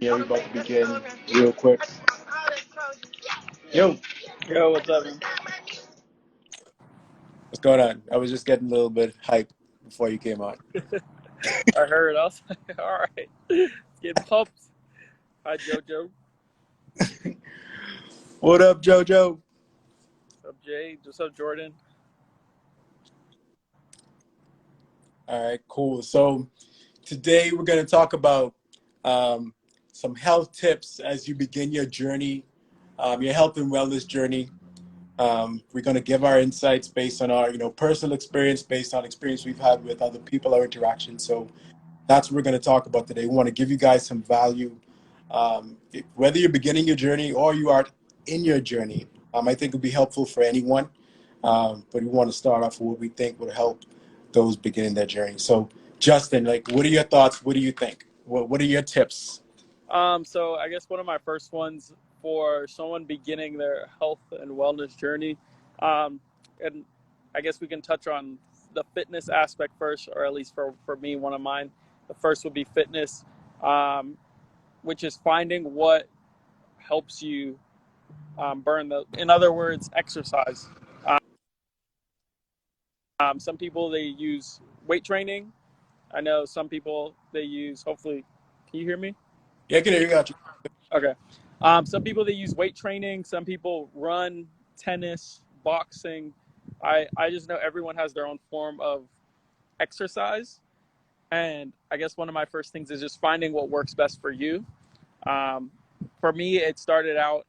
Yeah, we about to begin real quick. Yo, Yo, what's up, man? what's going on? I was just getting a little bit hype before you came on. I heard. I was like, all right, getting pumped. Hi, JoJo. What up, JoJo? What's up, Jay? What's up, Jordan? All right, cool. So today we're going to talk about um, some health tips as you begin your journey, your health and wellness journey. We're going to give our insights based on our, personal experience, based on experience we've had with other people, our interactions. So that's what we're going to talk about today. We want to give you guys some value. Whether you're beginning your journey or you are in your journey, I think it'll be helpful for anyone. But we want to start off with what we think would help those beginning their journey. So, Justin, what are your thoughts? What do you think? What are your tips? So I guess one of my first ones for someone beginning their health and wellness journey, um, and I guess we can touch on the fitness aspect first, or at least for me, one of mine. The first would be fitness, um, which is finding what helps you burn in other words, exercise. Some people they use weight training. I know some people they use. Hopefully, can you hear me? Yeah, I can hear you. Got you. Okay. Some people they use weight training. Some people run, tennis, boxing. I just know everyone has their own form of exercise, and I guess one of my first things is just finding what works best for you. Um, for me, it started out,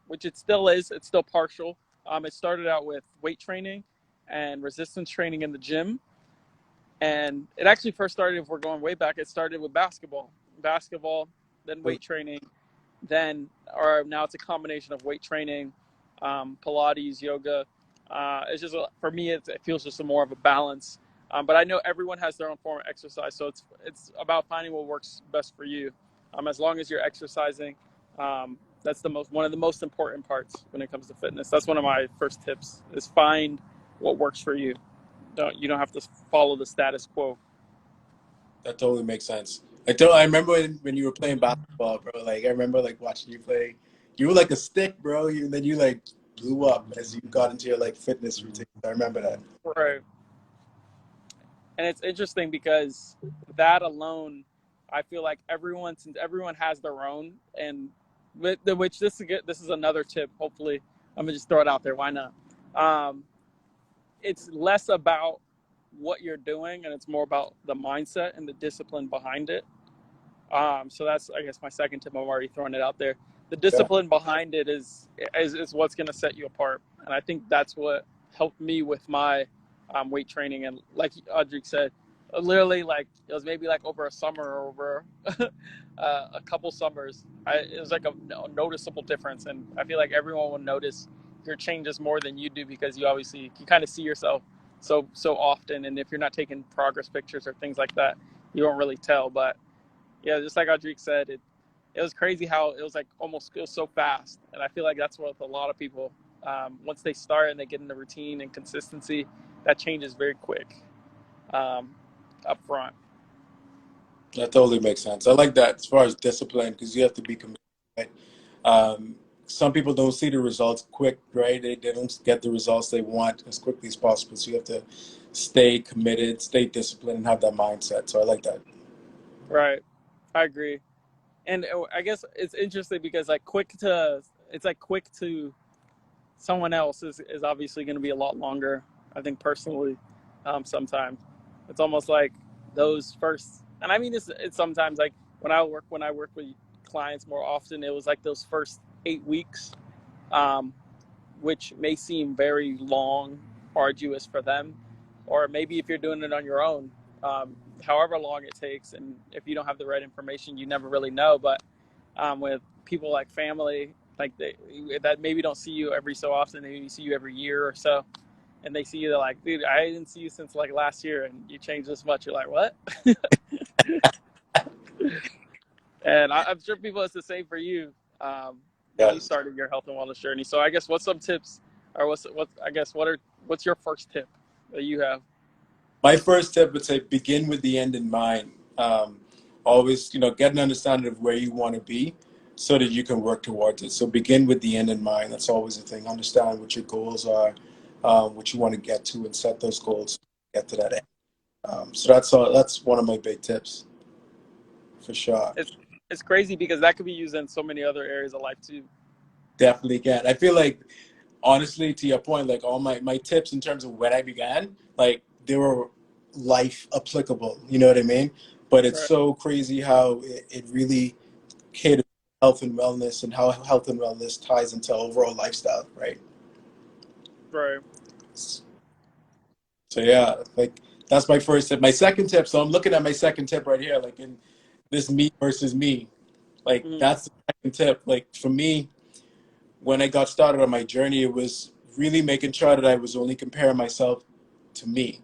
which it still is. It's still partial. It started out with weight training and resistance training in the gym. And it actually first started, if we're going way back, it started with basketball, then weight training, then, or now it's a combination of weight training, Pilates, yoga. It's just, for me, it feels just more of a balance. But I know everyone has their own form of exercise. So it's about finding what works best for you. As long as you're exercising, that's one of the most important parts when it comes to fitness. That's one of my first tips is find what works for you. You don't have to follow the status quo. That totally makes sense. I remember when you were playing basketball, bro. I remember watching you play. You were like a stick, bro. And then you blew up as you got into your fitness routine. I remember that. Right. And it's interesting because that alone, I feel like since everyone has their own, and which this is another tip. Hopefully, I'm gonna just throw it out there. Why not? Um, it's less about what you're doing, and it's more about the mindset and the discipline behind it. So that's, I guess, my second tip. I'm already throwing it out there. The Yeah. discipline behind it is what's going to set you apart, and I think that's what helped me with my weight training. And like Audrey said, literally, it was maybe over a summer or over a couple summers. It was like a noticeable difference, and I feel like everyone will notice your changes more than you do because you kind of see yourself so often, and if you're not taking progress pictures or things like that, you won't really tell. But yeah, just like Audric said, it was crazy how it was it was so fast, and I feel like that's what a lot of people, once they start and they get in the routine and consistency, that changes very quick, um, up front. That totally makes sense. I like that as far as discipline because you have to be committed. Right? Um, some people don't see the results quick, right? They don't get the results they want as quickly as possible. So you have to stay committed, stay disciplined, and have that mindset. So I like that. Right, I agree, and I guess it's interesting because quick to someone else is obviously going to be a lot longer. I think personally, sometimes it's almost like those first, and I mean it's sometimes like when I work with clients more often, it was like those first 8 weeks, um, which may seem very long, arduous for them, or maybe if you're doing it on your own, however long it takes, and if you don't have the right information, you never really know. But with people like family, that maybe don't see you every so often, they maybe see you every year or so, and they see you, they're like, dude, I didn't see you since last year, and you changed this much. You're like, what? And I'm sure people, it's the same for you, when you Yes. started your health and wellness journey. So I guess what's some tips, or what's your first tip that you have? My first tip would say begin with the end in mind. always, get an understanding of where you want to be so that you can work towards it. So begin with the end in mind. That's always the thing. Understand what your goals are, what you want to get to, and set those goals to get to that end. So that's one of my big tips for sure. It's it's crazy because that could be used in so many other areas of life too. Definitely can. I feel like, honestly, to your point, like all my tips in terms of when I began, like they were life applicable. You know what I mean? But it's Right, so crazy how it really caters to health and wellness, and how health and wellness ties into overall lifestyle, right? right. So yeah, like that's my first tip. My second tip, so I'm looking at my second tip right here, like in this me versus me. Like Mm, that's the second tip. Like for me, when I got started on my journey, it was really making sure that I was only comparing myself to me,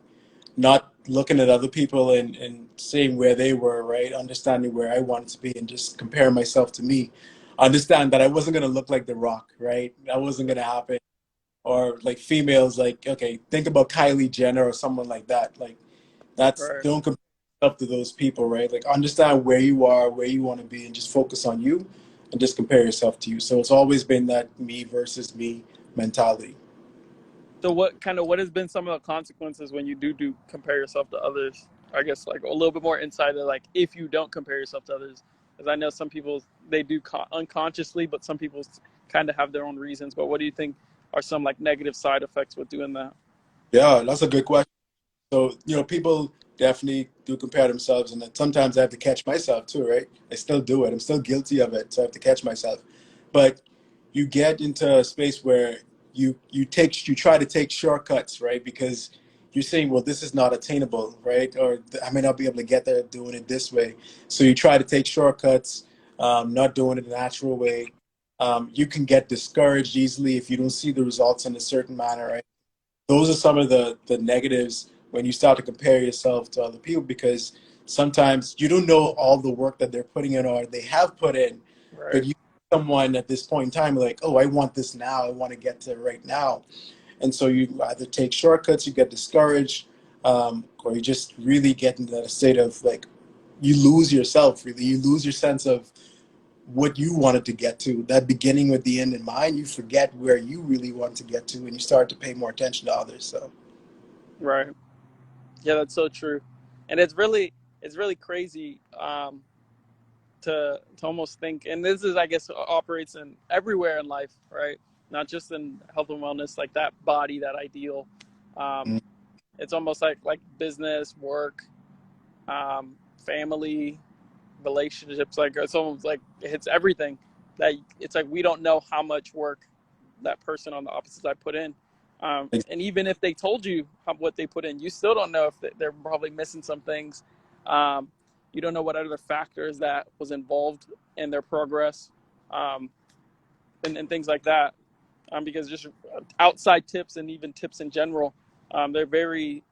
not looking at other people and seeing where they were, right? Understanding where I wanted to be and just comparing myself to me. Understand that I wasn't going to look like The Rock, right? That wasn't going to happen. Or like females, like, okay, think about Kylie Jenner or someone like that. Like, right. don't compare yourself to those people, right? Like, understand where you are, where you want to be, and just focus on you and just compare yourself to you. So it's always been that me versus me mentality. So what has been some of the consequences when you do compare yourself to others? I guess like a little bit more insight of like if you don't compare yourself to others, because I know some people they do unconsciously, but some people kind of have their own reasons. But what do you think are some like negative side effects with doing that? Yeah, that's a good question. So, people definitely do compare themselves, and sometimes I have to catch myself too, right? I still do it. I'm still guilty of it, so I have to catch myself. But you get into a space where you try to take shortcuts, right? Because you're saying, well, this is not attainable, right? Or I may not be able to get there doing it this way. So you try to take shortcuts, not doing it the natural way. You can get discouraged easily if you don't see the results in a certain manner, right? Those are some of the negatives when you start to compare yourself to other people, because sometimes you don't know all the work that they're putting in or they have put in, but Right, you someone at this point in time like, oh, I want this now, I want to get to it right now. And so you either take shortcuts, you get discouraged, or you just really get into that state of like, you lose yourself, really, you lose your sense of what you wanted to get to, that beginning with the end in mind. You forget where you really want to get to, and you start to pay more attention to others. So right. Yeah, that's so true, and it's really crazy to almost think. And this is, I guess, operates in everywhere in life, right? Not just in health and wellness, like that body, that ideal. Um, mm, it's almost like business, work, family, relationships. Like it's almost like it hits everything. That it's like we don't know how much work that person on the opposite side put in. And even if they told you what they put in, you still don't know if they're probably missing some things. Um, you don't know what other factors that was involved in their progress, um, and things like that. Because just outside tips and even tips in general, they're very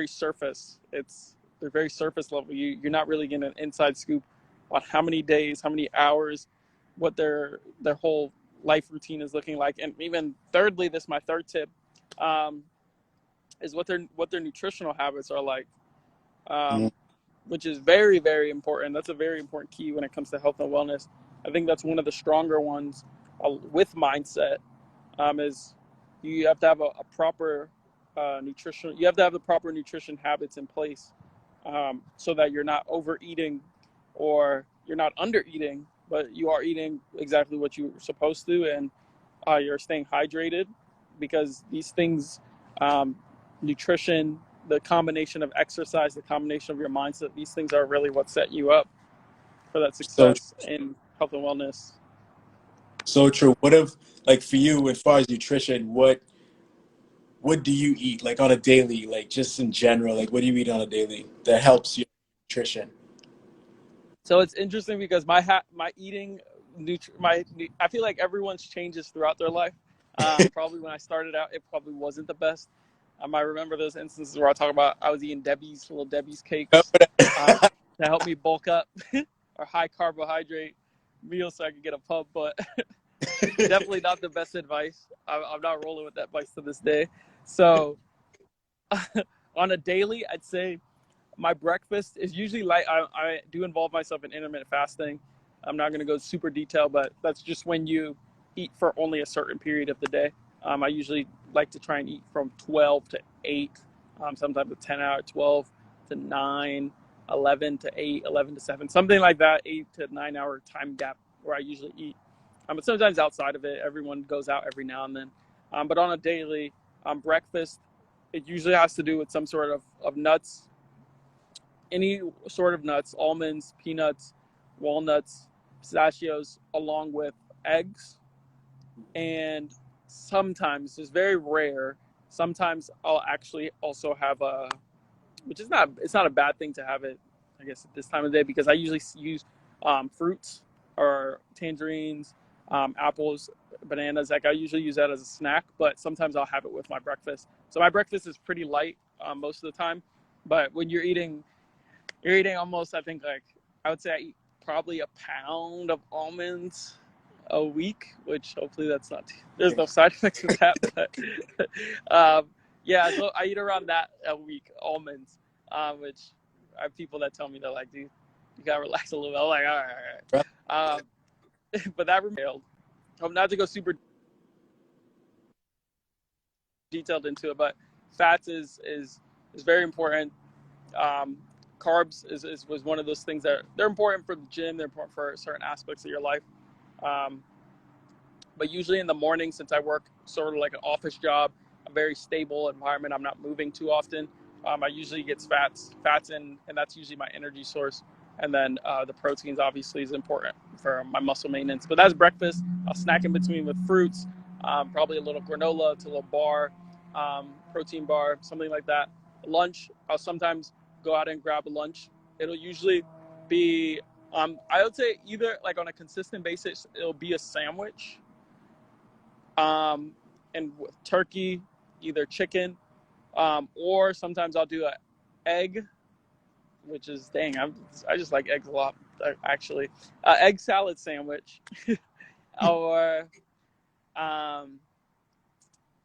surface. They're very surface level. You're not really getting an inside scoop on how many days, how many hours, what their whole life routine is looking like. And even thirdly, this is my third tip, um, is what their nutritional habits are like, mm. um, which is very, very important. That's a very important key when it comes to health and wellness. I think that's one of the stronger ones, with mindset, is you have to have a proper nutrition. You have to have the proper nutrition habits in place, so that you're not overeating or you're not under eating, but you are eating exactly what you're supposed to, and you're staying hydrated, because these things, um, nutrition, the combination of exercise, the combination of your mindset, these things are really what set you up for that So success in health and wellness. so true. What if, like, for you, as far as nutrition, what do you eat, like, on a daily, like, just in general, like, what do you eat on a daily that helps your nutrition? So it's interesting because my eating, I feel like everyone's changes throughout their life. Probably when I started out, it probably wasn't the best. I remember those instances where I talk about I was eating little Debbie's cakes, um, to help me bulk up, or high carbohydrate meals so I could get a pump. But definitely not the best advice. I'm not rolling with that advice to this day. So on a daily, I'd say My breakfast is usually light. I do involve myself in intermittent fasting. I'm not going to go super detailed, but that's just when you eat for only a certain period of the day. I usually like to try and eat from 12 to 8, sometimes a 10 hour, 12 to 9, 11 to 8, 11 to 7, something like that, 8 to 9 hour time gap where I usually eat. But sometimes outside of it, everyone goes out every now and then. But on a daily breakfast, it usually has to do with some sort of nuts, any sort of nuts, almonds, peanuts, walnuts, pistachios, along with eggs. And sometimes, it's very rare, sometimes I'll actually also have which is not, it's not a bad thing to have it, I guess, at this time of day, because I usually use fruits or tangerines, apples, bananas. Like, I usually use that as a snack, but sometimes I'll have it with my breakfast. So my breakfast is pretty light most of the time. But when you're eating almost, I think, like, I would say I eat probably a pound of almonds a week, which hopefully that's not, there's no side effects with that, but yeah, so I eat around that a week, almonds, which I have people that tell me, they're like, dude, you gotta relax a little bit. I'm like, all right, all right. But that remailed. Not to go super detailed into it, but fats is very important. Um, Carbs was one of those things that they're important for the gym. They're important for certain aspects of your life. Um, but usually in the morning, since I work sort of like an office job, a very stable environment, I'm not moving too often. I usually get fats in, and that's usually my energy source. And then the proteins obviously is important for my muscle maintenance. But that's breakfast. I'll snack in between with fruits, probably a little granola, to a little bar, protein bar, something like that. Lunch, I'll sometimes go out and grab a lunch. It'll usually be, I would say, either like on a consistent basis, it'll be a sandwich, and with turkey, either chicken, or sometimes I'll do an egg, which is, dang, I just like eggs a lot, actually. Egg salad sandwich, or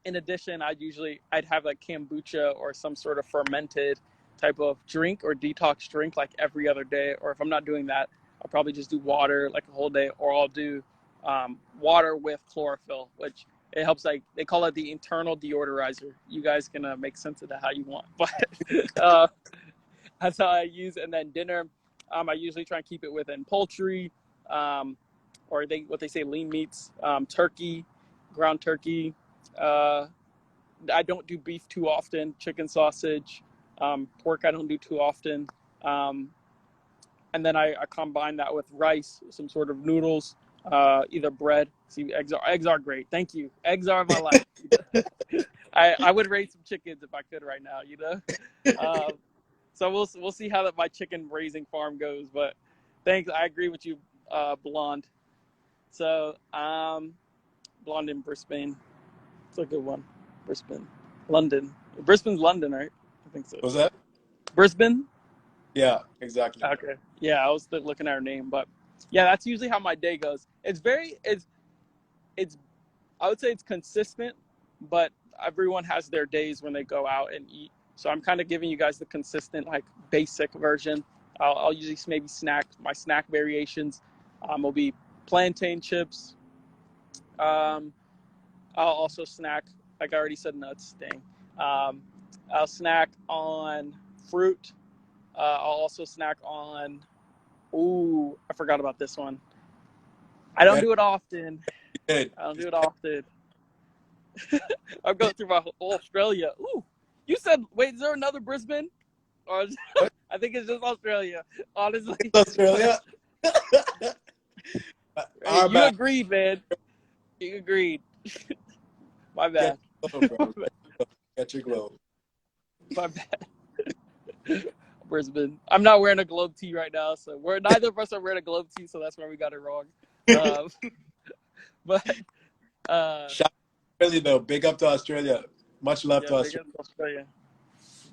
in addition, I'd have like kombucha or some sort of fermented type of drink or detox drink like every other day. Or if I'm not doing that, I'll probably just do water like a whole day, or I'll do water with chlorophyll, which it helps. Like, they call it the internal deodorizer. You guys can make sense of that how you want, but that's how I use. And then dinner, I usually try and keep it within poultry, or what they say lean meats, turkey, ground turkey. I don't do beef too often. Chicken, sausage, pork I don't do too often. Um, and then I combine that with rice, some sort of noodles, either bread. See, eggs are great. Thank you. Eggs are my life. I would raise some chickens if I could right now, you know. So we'll see how my chicken raising farm goes. But thanks. I agree with you, Blonde. So Blonde in Brisbane. It's a good one. Brisbane, London. Brisbane's London, right? I think so. Was that? Brisbane? Yeah, exactly. Okay. Yeah, I was looking at her name, but yeah, that's usually how my day goes. It's I would say it's consistent, but everyone has their days when they go out and eat. So I'm kind of giving you guys the consistent, like, basic version. I'll usually maybe my snack variations will be plantain chips. Um, I'll also snack, like I already said, nuts. Dang. I'll snack on fruit. I'll also snack on. Ooh, I forgot about this one. I don't do it often. Good. I don't do it often. I'm going through my whole Australia. Ooh, you said, wait, is there another Brisbane? Or I think it's just Australia. Honestly, Australia. Hey, you agreed, man. You agreed. My bad. Get your globe. My bad. Brisbane. I'm not wearing a globe tee right now, so neither of us are wearing a globe tee, so that's where we got it wrong. But Shout out to Australia, though. Big up to Australia. Much love to Big up to Australia.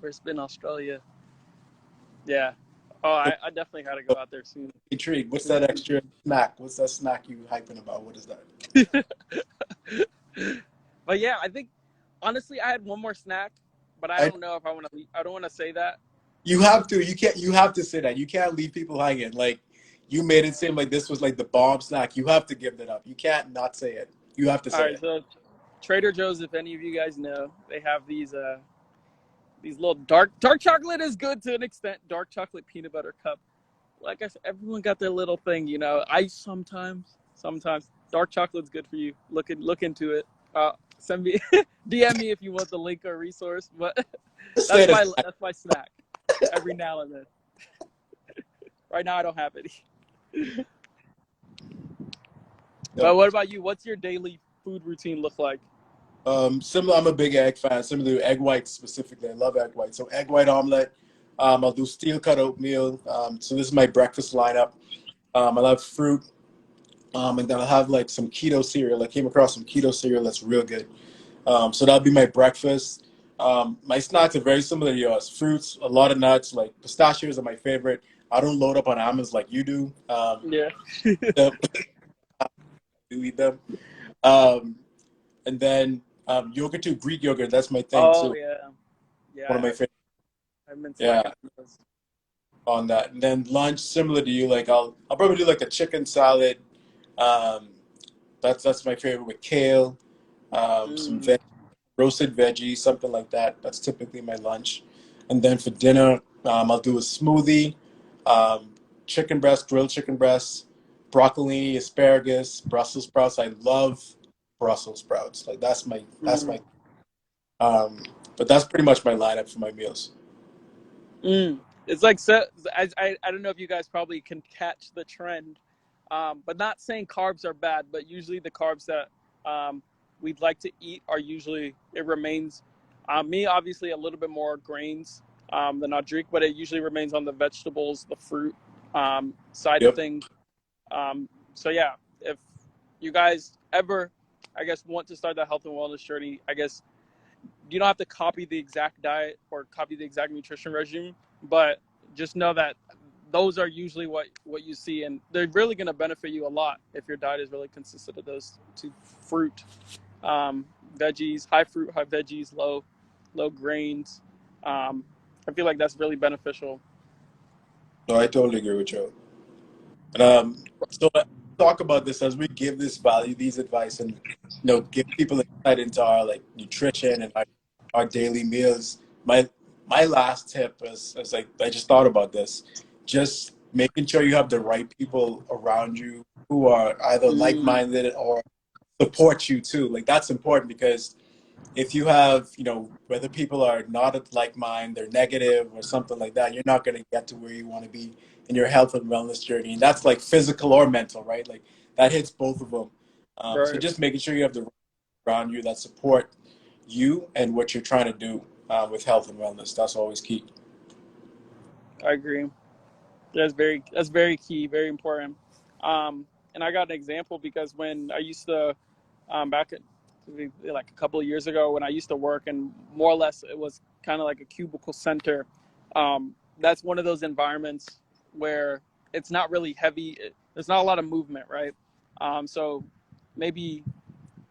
Brisbane, Australia. Yeah. Oh, I definitely got to go out there soon. Treat. What's that extra snack? What's that snack you hyping about? What is that? But yeah, I think honestly I had one more snack, but I don't know if I want to. I don't want to say that. You have to. You can't. You have to say that. You can't leave people hanging. Like you made it seem like this was like the bomb snack. You have to give that up. You can't not say it. You have to All say right, it. so Trader Joe's, if any of you guys know, they have these little dark chocolate is good to an extent. Dark chocolate peanut butter cup. Like I said, everyone got their little thing, you know. I sometimes dark chocolate's good for you. Look into it. Send me DM me if you want the link or resource. But Just say this. that's my snack every now and then. Right now I don't have any. But what about you? What's your daily food routine look like? Similar. I'm a big egg fan. Similar to egg whites specifically. I love egg whites. So egg white omelet. I'll do steel cut oatmeal. So this is my breakfast lineup. I'll have fruit. And then I'll have like some keto cereal. I came across some keto cereal that's real good. So that'll be my breakfast. My snacks are very similar to yours. Fruits, a lot of nuts, like pistachios are my favorite. I don't load up on almonds like you do. Yeah. The, you eat them. Um, and then yogurt too, Greek yogurt. That's my thing Oh too. yeah. Yeah, One of my favorite. I've been Yeah, slacking on those. on that. And then lunch, similar to you. Like I'll probably do like a chicken salad. Um, that's my favorite with kale, some Mm, roasted veggies, something like that. That's typically my lunch. And then for dinner, I'll do a smoothie, um, chicken breast, grilled chicken breast, broccoli, asparagus, Brussels sprouts. I love Brussels sprouts. Like that's my. mm, Um, but that's pretty much my lineup for my meals. mm. It's like so. I don't know if you guys probably can catch the trend, but not saying carbs are bad, but usually the carbs that we'd like to eat are usually it remains. Me obviously a little bit more grains than I drink, but it usually remains on the vegetables, the fruit side of Yep. things. So yeah, if you guys ever, I guess, want to start that health and wellness journey, I guess you don't have to copy the exact diet or copy the exact nutrition regime, but just know that those are usually what you see, and they're really going to benefit you a lot if your diet is really consistent of those two: fruit, um, veggies, high fruit, high veggies, low grains. Um, I feel like that's really beneficial. No, I totally agree with you. And so let's talk about this as we give this value, these advice, and give people insight into our like nutrition and our daily meals. My last tip is like I just thought about this, just making sure you have the right people around you who are either Mm, like-minded or support you too. Like that's important because if you have, whether people are not at like mind, they're negative or something like that, you're not going to get to where you want to be in your health and wellness journey. And that's like physical or mental, right? Like that hits both of them. So right. just making sure you have the right around you that support you and what you're trying to do with health and wellness. That's always key. I agree. That's very key, very important. And I got an example because when I used to back at like a couple of years ago when I used to work and more or less it was kind of like a cubicle center. That's one of those environments where it's not really heavy. There's not a lot of movement, right? So maybe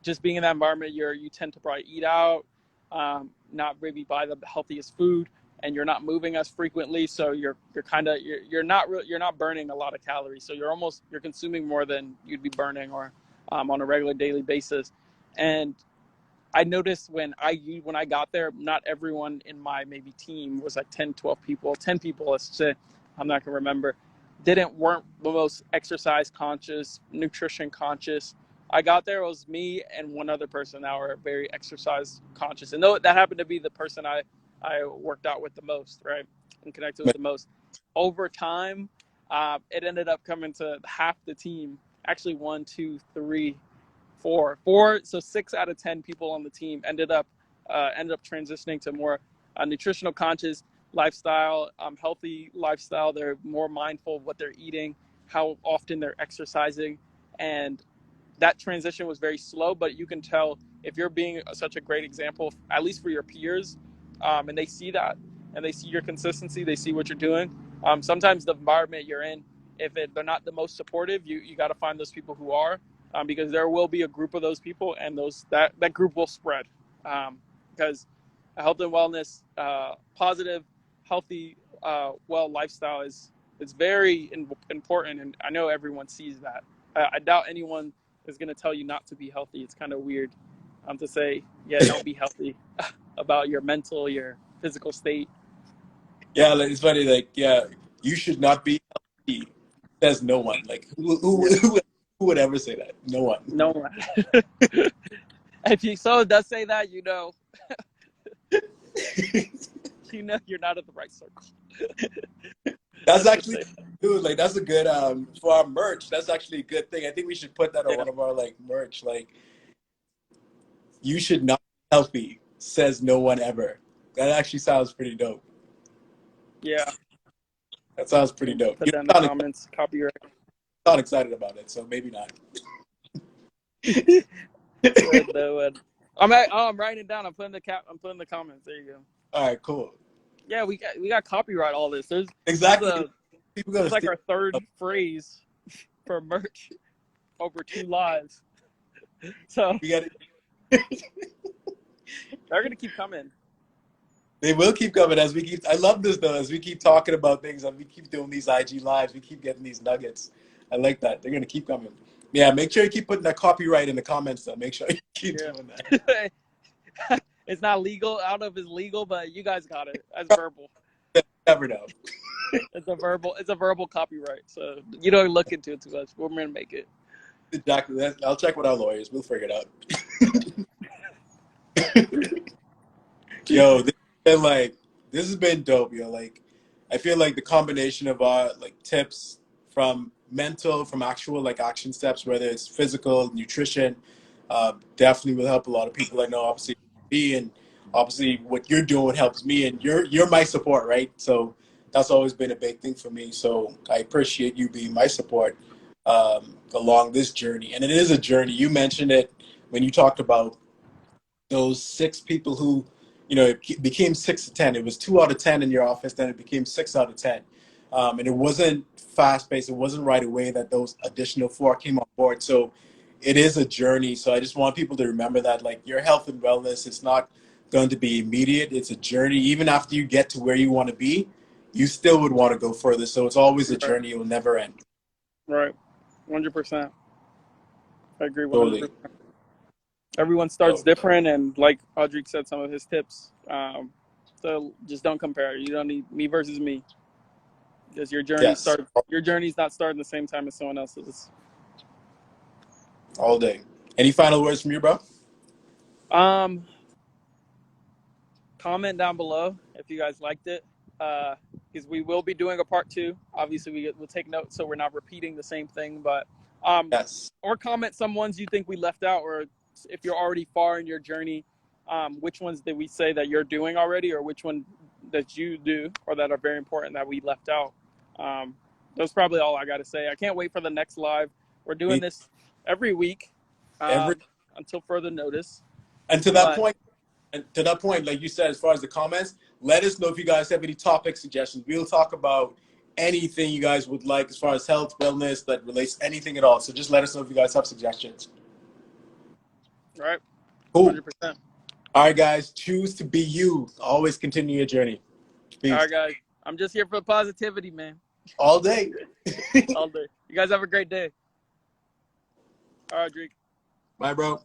just being in that environment, you tend to probably eat out, not maybe buy the healthiest food, and you're not moving as frequently. So you're kind of you're not burning a lot of calories. So you're consuming more than you'd be burning or on a regular daily basis. And I noticed when I got there, not everyone in my maybe team was like 10, 12 people, 10 people, let's say, I'm not gonna remember, weren't the most exercise conscious, nutrition conscious. I got there, it was me and one other person that were very exercise conscious. And though that happened to be the person I worked out with the most, right? And connected with the most. Over time, it ended up coming to half the team, actually one, two, three, four. So 6 out of 10 people on the team ended up transitioning to more nutritional conscious lifestyle, healthy lifestyle. They're more mindful of what they're eating, how often they're exercising, and that transition was very slow. But you can tell if you're being such a great example, at least for your peers, and they see that, and they see your consistency, they see what you're doing. Sometimes the environment you're in, if they're not the most supportive, you got to find those people who are, because there will be a group of those people, and that group will spread. Because health and wellness, positive, healthy lifestyle is very important, and I know everyone sees that. I doubt anyone is going to tell you not to be healthy. It's kind of weird to say, yeah, don't be healthy about your mental, your physical state. Yeah, like, it's funny. Like, yeah, you should not be healthy. Says no one. Like, Yeah, who would ever say that? No one. no one. If you someone does say that, you know you're not in the right circle. That's Let's just actually, say dude. Like, that's a good for our merch. That's actually a good thing. I think we should put that on that. one of our like merch. Like, you should not be healthy. Says no one ever. That actually sounds pretty dope. Yeah, That sounds pretty dope. put You that in the sound, comments. Copyright. sound excited about it, so maybe not. No, I'm writing it down. I'm putting the comments. There you go. All right, cool. Yeah, we got copyright all this. This is Exactly. a People this gonna is like steal. our third phrase for merch over 2 lives. So We got. they're gonna keep coming. They will keep coming as we keep. I love this though. As we keep talking about things, and we keep doing these IG lives, we keep getting these nuggets. I like that. They're gonna keep coming. Yeah, make sure you keep putting that copyright in the comments though. Make sure you keep doing that. Yeah. It's not legal. I don't know if it's legal, but you guys got it. That's verbal. Never know. It's a verbal copyright. So you don't look into it too much. We're gonna make it. Exactly. I'll check with our lawyers. We'll figure it out. Yo, this has been dope, yo. Like, I feel like the combination of our like tips from mental, from actual like action steps, whether it's physical, nutrition, definitely will help a lot of people. I know, obviously, me and obviously what you're doing helps me, and you're my support, right? So that's always been a big thing for me. So I appreciate you being my support along this journey, and it is a journey. You mentioned it when you talked about those 6 people who, it became 6 to 10. It was 2 out of 10 in your office, then it became 6 out of 10. And it wasn't fast paced. It wasn't right away that those additional 4 came on board. So it is a journey. So I just want people to remember that, like, your health and wellness, it's not going to be immediate. It's a journey. Even after you get to where you want to be, you still would want to go further. So it's always a Right. journey. It will never end. Right. 100%. I agree Totally. 100%. Everyone starts So, different, and like Audrey said, some of his tips. So just don't compare. You don't need me versus me, because yes, your journey's not starting the same time as someone else's. all day. Any final words from you, bro? Um, Comment down below if you guys liked it, because we will be doing a part 2. Obviously, we'll take notes so we're not repeating the same thing. But Yes. or comment some ones you think we left out, or if you're already far in your journey, which ones did we say that you're doing already, or which one that you do or that are very important that we left out. That's probably all I got to say. I can't wait for the next live. We're doing this every week Every until further notice. and But to that point, like you said, as far as the comments, let us know if you guys have any topic suggestions. We'll talk about anything you guys would like as far as health, wellness that relates to anything at all. So just let us know if you guys have suggestions. right, Cool. 100%. All right, guys, choose to be you. Always continue your journey. All Peace. right, guys. I'm just here for positivity, man. All day. All day. You guys have a great day. All right, Drake. Bye, bro.